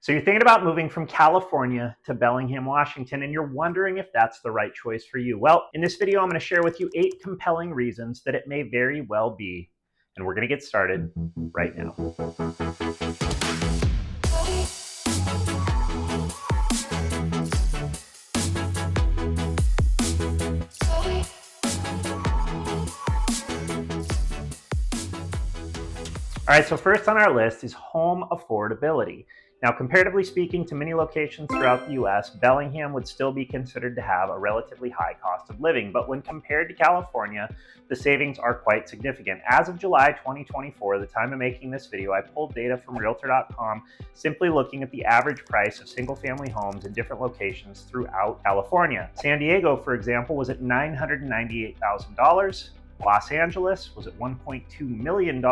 So you're thinking about moving from California to Bellingham, Washington, and you're wondering if that's the right choice for you. Well, in this video, I'm going to share with you 8 compelling reasons that it may very well be. And we're going to get started right now. All right, so first on our list is home affordability. Now, comparatively speaking to many locations throughout the US, Bellingham would still be considered to have a relatively high cost of living, but when compared to California, the savings are quite significant. As of July 2024, the time of making this video, I pulled data from Realtor.com, simply looking at the average price of single-family homes in different locations throughout California. San Diego, for example, was at $998,000. Los Angeles was at $1.2 million,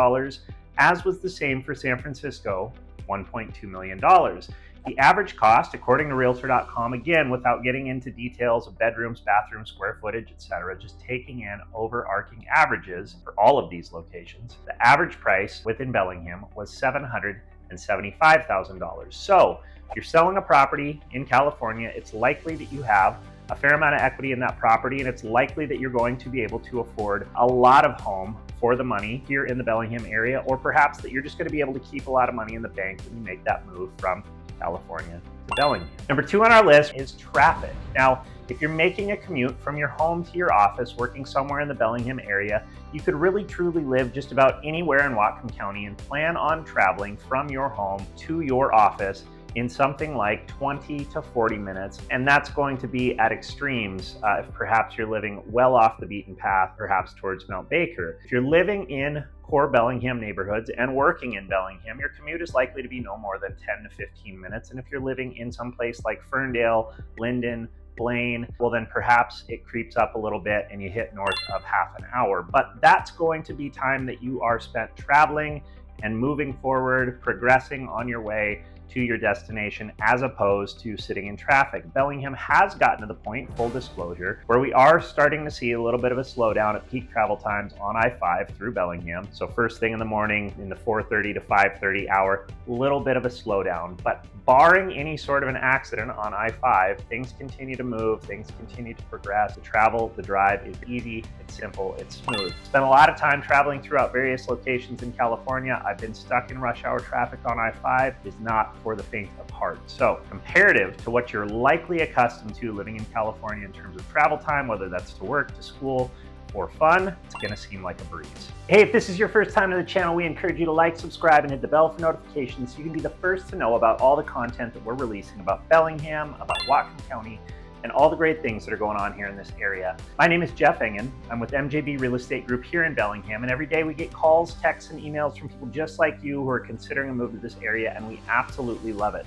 as was the same for San Francisco, $1.2 million. The average cost, according to Realtor.com, again, without getting into details of bedrooms, bathrooms, square footage, etc., just taking in overarching averages for all of these locations, the average price within Bellingham was $775,000. So if you're selling a property in California, it's likely that you have a fair amount of equity in that property, and it's likely that you're going to be able to afford a lot of home for the money here in the Bellingham area, or perhaps that you're just going to be able to keep a lot of money in the bank when you make that move from California to Bellingham. Number 2 on our list is traffic. Now, if you're making a commute from your home to your office, working somewhere in the Bellingham area, you could really truly live just about anywhere in Whatcom County and plan on traveling from your home to your office in something like 20 to 40 minutes. And that's going to be at extremes if perhaps you're living well off the beaten path, perhaps towards Mount Baker. If you're living in core Bellingham neighborhoods and working in Bellingham, your commute is likely to be no more than 10 to 15 minutes. And if you're living in some place like Ferndale, Linden, Blaine, well then perhaps it creeps up a little bit and you hit north of half an hour. But that's going to be time that you are spent traveling and moving forward, progressing on your way to your destination, as opposed to sitting in traffic. Bellingham has gotten to the point, full disclosure, where we are starting to see a little bit of a slowdown at peak travel times on I-5 through Bellingham. So first thing in the morning, in the 4:30 to 5:30 hour, little bit of a slowdown. But barring any sort of an accident on I-5, things continue to move, things continue to progress. The travel, the drive is easy, it's simple, it's smooth. Spent a lot of time traveling throughout various locations in California. I've been stuck in rush hour traffic on I-5. Is not for the faint of heart. So comparative to what you're likely accustomed to living in California in terms of travel time, whether that's to work, to school, or fun, it's gonna seem like a breeze. Hey, if this is your first time to the channel, we encourage you to like, subscribe, and hit the bell for notifications so you can be the first to know about all the content that we're releasing about Bellingham, about Whatcom County, and all the great things that are going on here in this area. My name is Jeff Engen. I'm with MJB Real Estate Group here in Bellingham, and every day we get calls, texts, and emails from people just like you who are considering a move to this area, and we absolutely love it.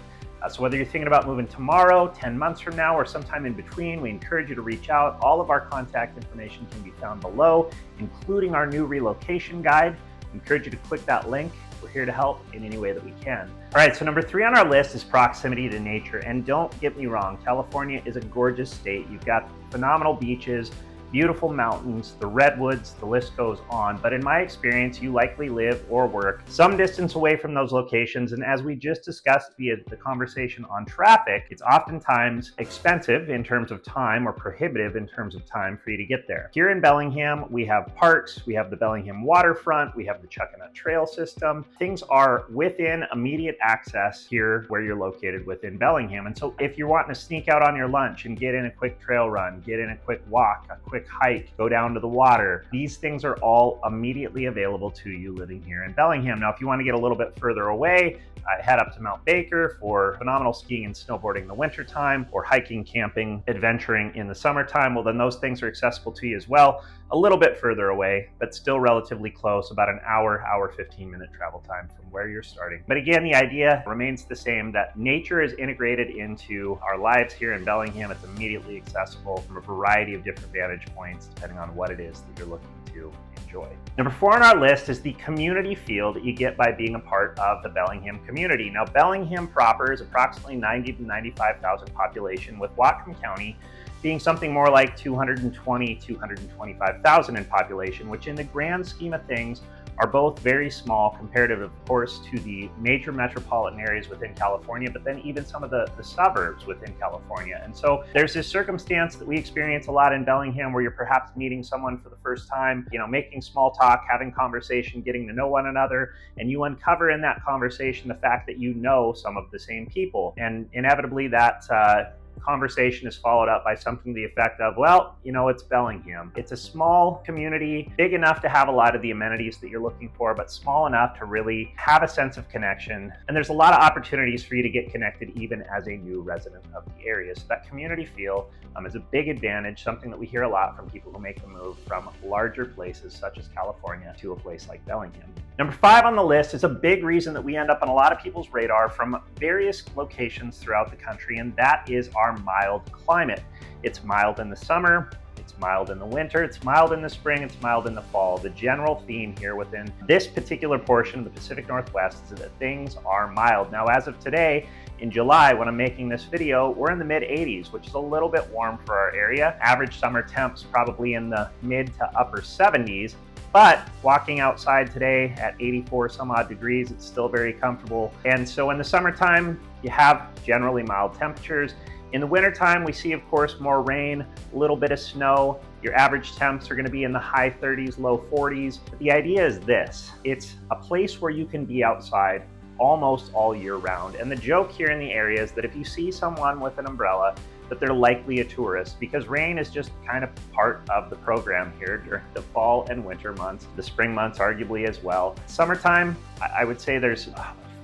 So whether you're thinking about moving tomorrow, 10 months from now, or sometime in between, we encourage you to reach out. All of our contact information can be found below, including our new relocation guide. We encourage you to click that link. We're here to help in any way that we can. All right, so number 3 on our list is proximity to nature. And don't get me wrong, California is a gorgeous state. You've got phenomenal beaches, beautiful mountains, the redwoods, the list goes on. But in my experience, you likely live or work some distance away from those locations. And as we just discussed via the conversation on traffic, it's oftentimes expensive in terms of time or prohibitive in terms of time for you to get there. Here in Bellingham, we have parks, we have the Bellingham waterfront, we have the Chuckanut Trail system. Things are within immediate access here where you're located within Bellingham. And so if you're wanting to sneak out on your lunch and get in a quick trail run, get in a quick walk, a quick hike, go down to the water, these things are all immediately available to you living here in Bellingham. Now, if you want to get a little bit further away, head up to Mount Baker for phenomenal skiing and snowboarding in the wintertime, or hiking, camping, adventuring in the summertime. Well, then those things are accessible to you as well. A little bit further away, but still relatively close, about an hour 15-minute travel time from where you're starting. But again, the idea remains the same, that nature is integrated into our lives here in Bellingham. It's immediately accessible from a variety of different vantage points, depending on what it is that you're looking to enjoy. Number 4 on our list is the community feel that you get by being a part of the Bellingham community. Now, Bellingham proper is approximately 90 to 95,000 population, with Whatcom County being something more like 220, 225,000 in population, which in the grand scheme of things are both very small comparative, of course, to the major metropolitan areas within California, but then even some of the suburbs within California. And so there's this circumstance that we experience a lot in Bellingham where you're perhaps meeting someone for the first time, making small talk, having conversation, getting to know one another, and you uncover in that conversation the fact that you know some of the same people. And inevitably that conversation is followed up by something to the effect of, well, it's Bellingham. It's a small community, big enough to have a lot of the amenities that you're looking for, but small enough to really have a sense of connection. And there's a lot of opportunities for you to get connected even as a new resident of the area. So that community feel is a big advantage, something that we hear a lot from people who make the move from larger places such as California to a place like Bellingham. Number 5 on the list is a big reason that we end up on a lot of people's radar from various locations throughout the country, and that is our mild climate. It's mild in the summer, it's mild in the winter, it's mild in the spring, it's mild in the fall. The general theme here within this particular portion of the Pacific Northwest is that things are mild. Now, as of today, in July, when I'm making this video, we're in the mid 80s, which is a little bit warm for our area. Average summer temps probably in the mid to upper 70s. But walking outside today at 84 some odd degrees, it's still very comfortable. And so in the summertime, you have generally mild temperatures. In the wintertime, we see, of course, more rain, a little bit of snow. Your average temps are going to be in the high 30s, low 40s. But the idea is this: it's a place where you can be outside almost all year round. And the joke here in the area is that if you see someone with an umbrella, that they're likely a tourist, because rain is just kind of part of the program here during the fall and winter months, the spring months arguably as well. Summertime, I would say there's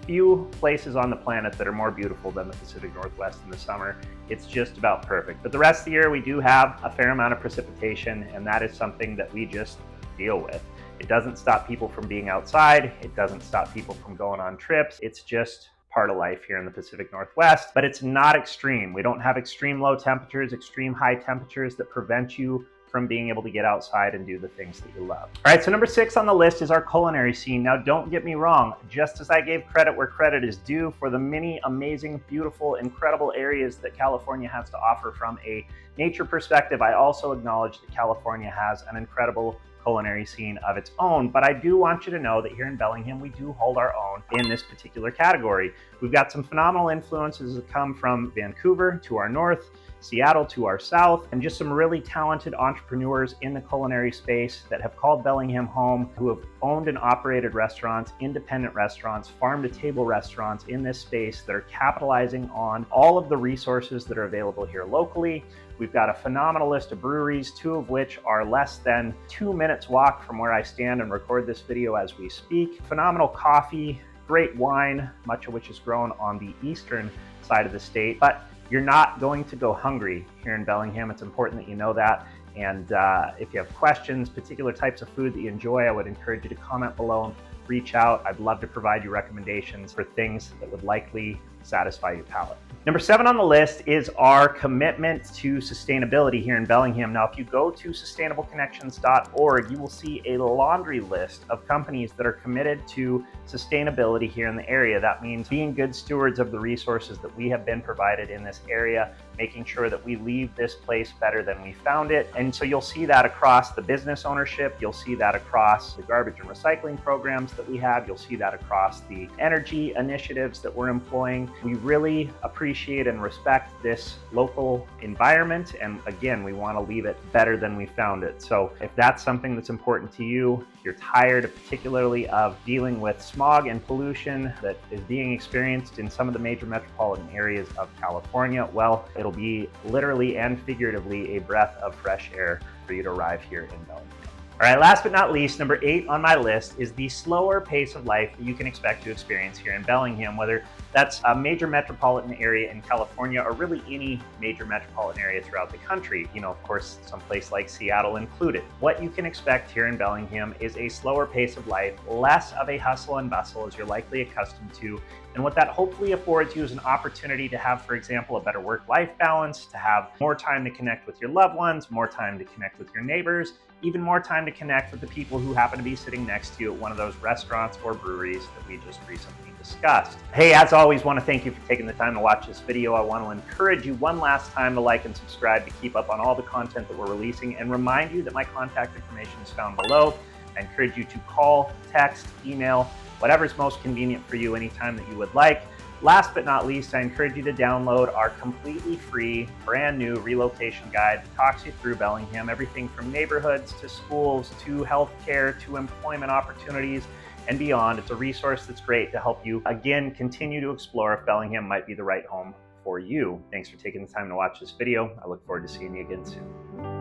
few places on the planet that are more beautiful than the Pacific Northwest in the summer. It's just about perfect. But the rest of the year, we do have a fair amount of precipitation, and that is something that we just deal with. It doesn't stop people from being outside. It doesn't stop people from going on trips. It's just part of life here in the Pacific Northwest, but it's not extreme. We don't have extreme low temperatures, extreme high temperatures that prevent you from being able to get outside and do the things that you love. All right, so number 6 on the list is our culinary scene. Now, don't get me wrong, just as I gave credit where credit is due for the many amazing, beautiful, incredible areas that California has to offer from a nature perspective, I also acknowledge that California has an incredible culinary scene of its own. But I do want you to know that here in Bellingham, we do hold our own in this particular category. We've got some phenomenal influences that come from Vancouver to our north, Seattle to our south, and just some really talented entrepreneurs in the culinary space that have called Bellingham home, who have owned and operated restaurants, independent restaurants, farm-to-table restaurants in this space that are capitalizing on all of the resources that are available here locally. We've got a phenomenal list of breweries, 2 of which are less than 2 minutes walk from where I stand and record this video as we speak. Phenomenal coffee, great wine, much of which is grown on the eastern side of the state. But you're not going to go hungry here in Bellingham. It's important that you know that. And if you have questions, particular types of food that you enjoy, I would encourage you to comment below and reach out. I'd love to provide you recommendations for things that would likely satisfy your palate. Number 7 on the list is our commitment to sustainability here in Bellingham. Now, if you go to sustainableconnections.org, you will see a laundry list of companies that are committed to sustainability here in the area. That means being good stewards of the resources that we have been provided in this area, making sure that we leave this place better than we found it. And so you'll see that across the business ownership, you'll see that across the garbage and recycling programs that we have, you'll see that across the energy initiatives that we're employing. We really appreciate and respect this local environment, and again, we want to leave it better than we found it. So if that's something that's important to you, you're tired particularly of dealing with smog and pollution that is being experienced in some of the major metropolitan areas of California, well, it'll be literally and figuratively a breath of fresh air for you to arrive here in Bellingham. All right, last but not least, number 8 on my list is the slower pace of life that you can expect to experience here in Bellingham, whether that's a major metropolitan area in California or really any major metropolitan area throughout the country. Of course, someplace like Seattle included. What you can expect here in Bellingham is a slower pace of life, less of a hustle and bustle as you're likely accustomed to. And what that hopefully affords you is an opportunity to have, for example, a better work-life balance, to have more time to connect with your loved ones, more time to connect with your neighbors, even more time to connect with the people who happen to be sitting next to you at one of those restaurants or breweries that we just recently discussed. Hey, as always, want to thank you for taking the time to watch this video. I want to encourage you one last time to like and subscribe to keep up on all the content that we're releasing, and remind you that my contact information is found below. I encourage you to call, text, email, whatever's most convenient for you anytime that you would like. Last but not least, I encourage you to download our completely free, brand new relocation guide that talks you through Bellingham, everything from neighborhoods to schools to healthcare to employment opportunities and beyond. It's a resource that's great to help you, again, continue to explore if Bellingham might be the right home for you. Thanks for taking the time to watch this video. I look forward to seeing you again soon.